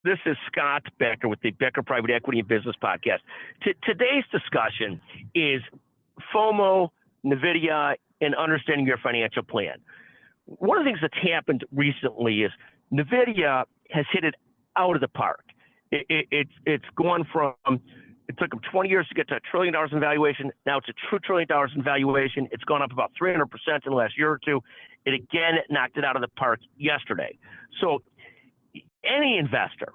This is Scott Becker with the Becker Private Equity and Business Podcast. Today's discussion is FOMO, NVIDIA, and understanding your financial plan. One of the things that's happened recently is NVIDIA has hit it out of the park. It's gone from, it took them 20 years to get to $1 trillion in valuation. Now it's a $2 trillion in valuation. It's gone up about 300% in the last year or two. It again knocked it out of the park yesterday. So any investor,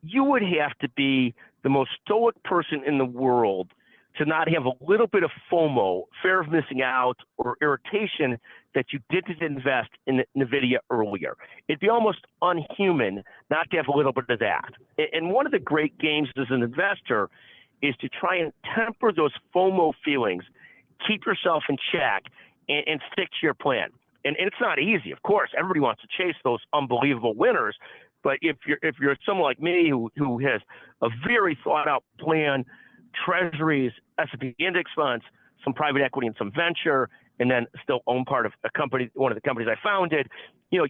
you would have to be the most stoic person in the world to not have a little bit of FOMO, fear of missing out, or irritation that you didn't invest in NVIDIA earlier. It'd be almost unhuman not to have a little bit of that. And one of the great games as an investor is to try and temper those FOMO feelings, keep yourself in check, and stick to your plan. And it's not easy, of course. Everybody wants to chase those unbelievable winners. But if you're someone like me who has a very thought out plan, treasuries, S&P index funds, some private equity and some venture, and then still own part of a company, one of the companies I founded, you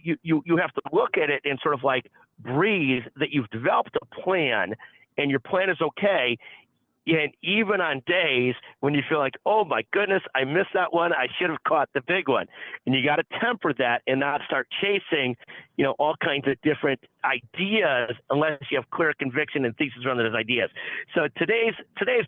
have to look at it and sort of like breathe that you've developed a plan and your plan is okay. And even on days when you feel like, oh my goodness, I missed that one, I should have caught the big one. And you got to temper that and not start chasing, all kinds of different ideas unless you have clear conviction and thesis around those ideas. So today's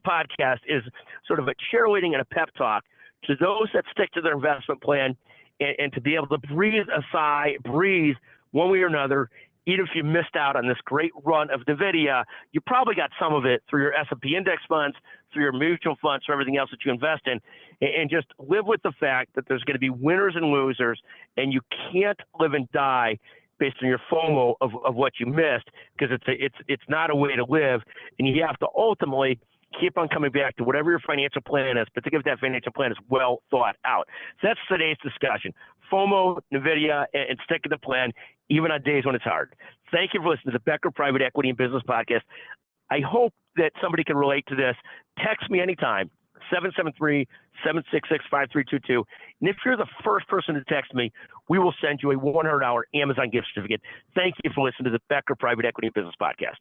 podcast is sort of a cheerleading and a pep talk to those that stick to their investment plan and to be able to breathe a sigh, breathe one way or another. Even if you missed out on this great run of NVIDIA, you probably got some of it through your S&P index funds, through your mutual funds, through everything else that you invest in, and just live with the fact that there's going to be winners and losers, and you can't live and die based on your FOMO of what you missed, because it's not a way to live, and you have to ultimately keep on coming back to whatever your financial plan is, particularly if that financial plan is well thought out. So that's today's discussion. FOMO, NVIDIA, and stick to the plan, even on days when it's hard. Thank you for listening to the Becker Private Equity and Business Podcast. I hope that somebody can relate to this. Text me anytime, 773-766-5322. And if you're the first person to text me, we will send you a $100 Amazon gift certificate. Thank you for listening to the Becker Private Equity and Business Podcast.